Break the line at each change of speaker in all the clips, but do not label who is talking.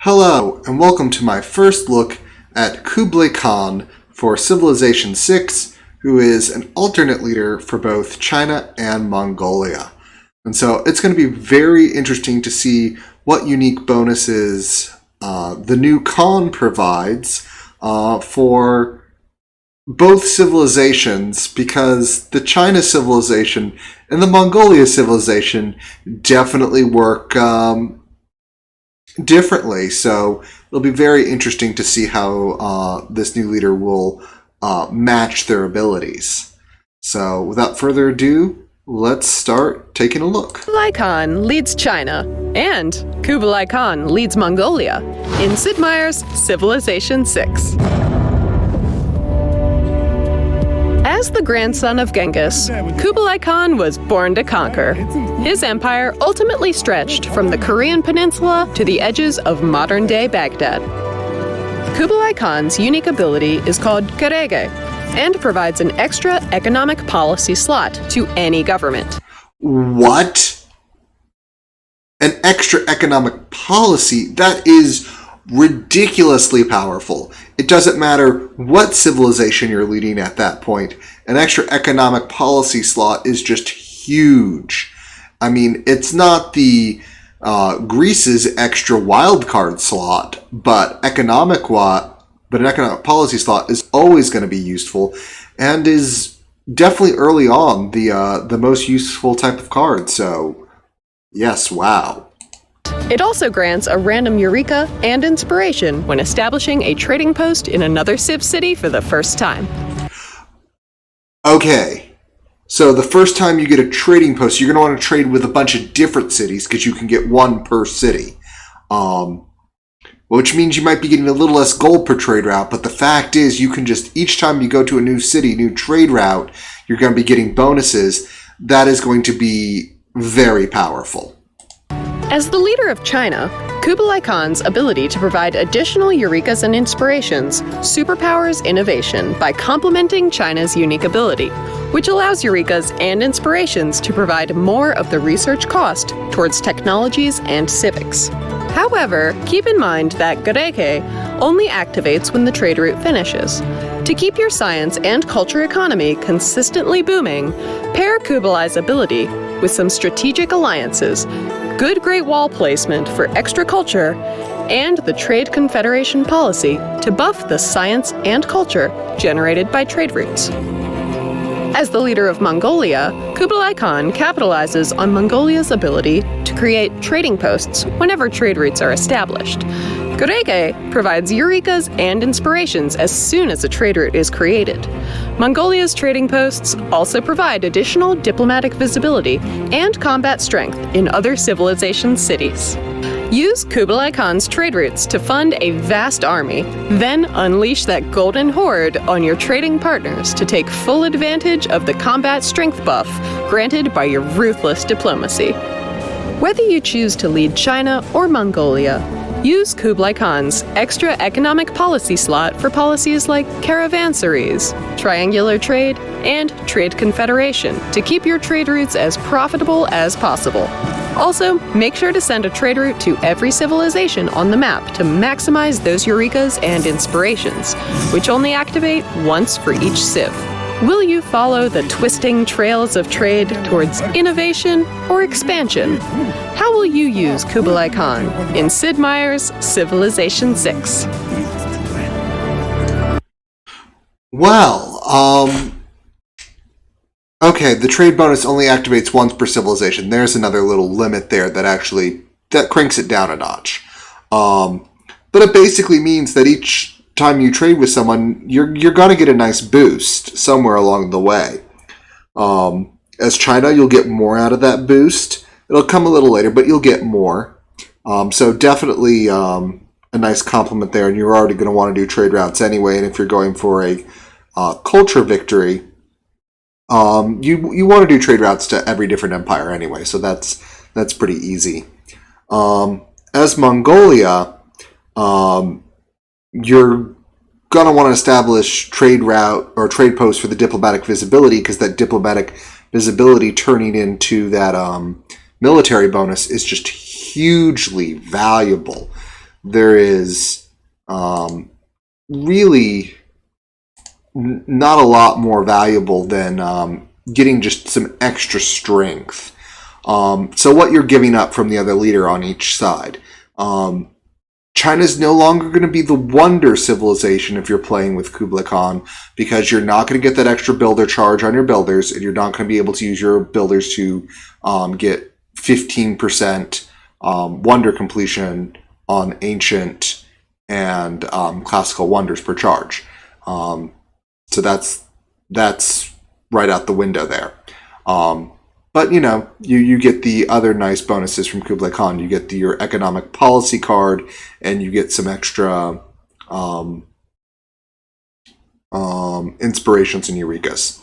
Hello, and welcome to my first look at Kublai Khan for Civilization 6, who is an alternate leader for both China and Mongolia. And so it's going to be very interesting to see what unique bonuses the new Khan provides for both civilizations, because the China civilization and the Mongolia civilization definitely work differently. So it'll be very interesting to see how this new leader will match their abilities. So without further ado, let's start taking a look.
Kublai Khan leads China, and Kublai Khan leads Mongolia in Sid Meier's Civilization 6. As the grandson of Genghis, Kublai Khan was born to conquer. His empire ultimately stretched from the Korean peninsula to the edges of modern-day Baghdad. Kublai Khan's unique ability is called Gerege and provides an extra economic policy slot to any government.
What? An extra economic policy? That is ridiculously powerful. It doesn't matter what civilization you're leading at that point. An extra economic policy slot is just huge. I mean, it's not the Greece's extra wildcard slot, but an economic policy slot is always going to be useful, and is definitely early on the most useful type of card. So, yes, wow.
It also grants a random Eureka and inspiration when establishing a trading post in another Civ city for the first time.
Okay, so the first time you get a trading post, you're going to want to trade with a bunch of different cities because you can get one per city. Which means you might be getting a little less gold per trade route, but the fact is you can just, each time you go to a new city, new trade route, you're going to be getting bonuses. That is going to be very powerful.
As the leader of China, Kublai Khan's ability to provide additional Eurekas and inspirations superpowers innovation by complementing China's unique ability, which allows Eurekas and inspirations to provide more of the research cost towards technologies and civics. However, keep in mind that Gerege only activates when the trade route finishes. To keep your science and culture economy consistently booming, pair Kublai's ability with some strategic alliances, good Great Wall placement for extra culture, and the Trade Confederation policy to buff the science and culture generated by trade routes. As the leader of Mongolia, Kublai Khan capitalizes on Mongolia's ability to create trading posts whenever trade routes are established. Gerege provides Eurekas and inspirations as soon as a trade route is created. Mongolia's trading posts also provide additional diplomatic visibility and combat strength in other civilization cities. Use Kublai Khan's trade routes to fund a vast army, then unleash that golden horde on your trading partners to take full advantage of the combat strength buff granted by your ruthless diplomacy. Whether you choose to lead China or Mongolia, use Kublai Khan's extra economic policy slot for policies like caravansaries, triangular trade, and trade confederation to keep your trade routes as profitable as possible. Also, make sure to send a trade route to every civilization on the map to maximize those Eurekas and inspirations, which only activate once for each civ. Will you follow the twisting trails of trade towards innovation or expansion? How will you use Kublai Khan in Sid Meier's Civilization 6?
Well, okay, the trade bonus only activates once per civilization. There's another little limit there that cranks it down a notch. But it basically means that each time you trade with someone, you're going to get a nice boost somewhere along the way. As China, you'll get more out of that boost. It'll come a little later, but you'll get more. So definitely a nice compliment there, and you're already going to want to do trade routes anyway. And if you're going for a culture victory, you want to do trade routes to every different empire anyway. So that's pretty easy. As Mongolia, you're going to want to establish trade route or trade post for the diplomatic visibility, because that diplomatic visibility turning into that military bonus is just hugely valuable. there is really not a lot more valuable than getting just some extra strength. So what you're giving up from the other leader on each side. China's no longer going to be the wonder civilization if you're playing with Kublai Khan, because you're not going to get that extra builder charge on your builders, and you're not going to be able to use your builders to get 15% wonder completion on ancient and classical wonders per charge. So that's right out the window there. But, you get the other nice bonuses from Kublai Khan. You get your economic policy card, and you get some extra inspirations and Eurekas.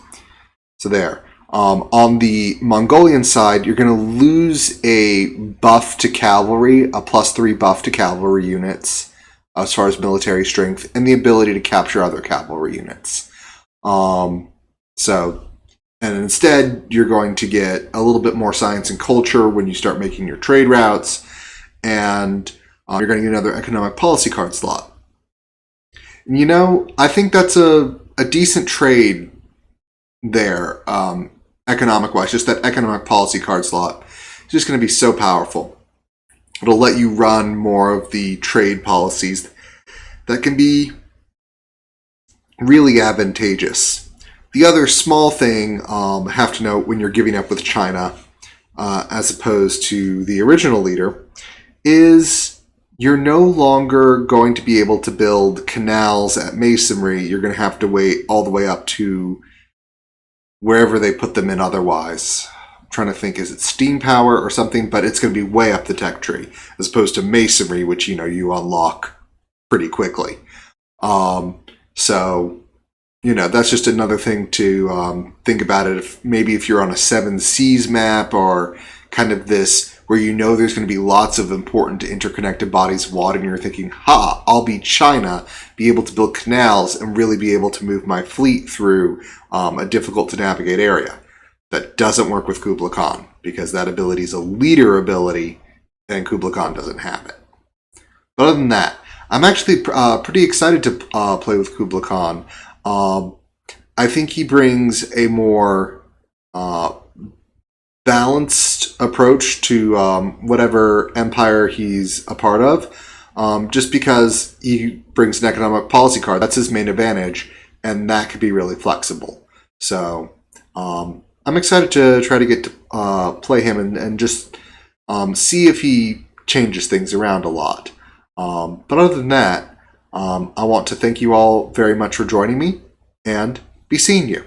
So there. On the Mongolian side, you're going to lose a buff to cavalry, a +3 buff to cavalry units as far as military strength, and the ability to capture other cavalry units. And instead, you're going to get a little bit more science and culture when you start making your trade routes, and you're going to get another economic policy card slot. And, I think that's a decent trade there, economic-wise. Just that economic policy card slot is just going to be so powerful. It'll let you run more of the trade policies that can be really advantageous. The other small thing I have to note when you're giving up with China, as opposed to the original leader, is you're no longer going to be able to build canals at masonry. You're going to have to wait all the way up to wherever they put them in otherwise. I'm trying to think, is it steam power or something? But it's going to be way up the tech tree, as opposed to masonry, which, you unlock pretty quickly. That's just another thing to think about it. If you're on a 7 seas map, or kind of this where there's going to be lots of important interconnected bodies of water, and you're thinking, I'll be China, be able to build canals and really be able to move my fleet through a difficult to navigate area. That doesn't work with Kublai Khan, because that ability is a leader ability, and Kublai Khan doesn't have it. But other than that, I'm actually pretty excited to play with Kublai Khan. I think he brings a more balanced approach to whatever empire he's a part of, just because he brings an economic policy card. That's his main advantage, and that could be really flexible. So I'm excited to try to get to play him and just see if he changes things around a lot. But other than that, I want to thank you all very much for joining me, and be seeing you.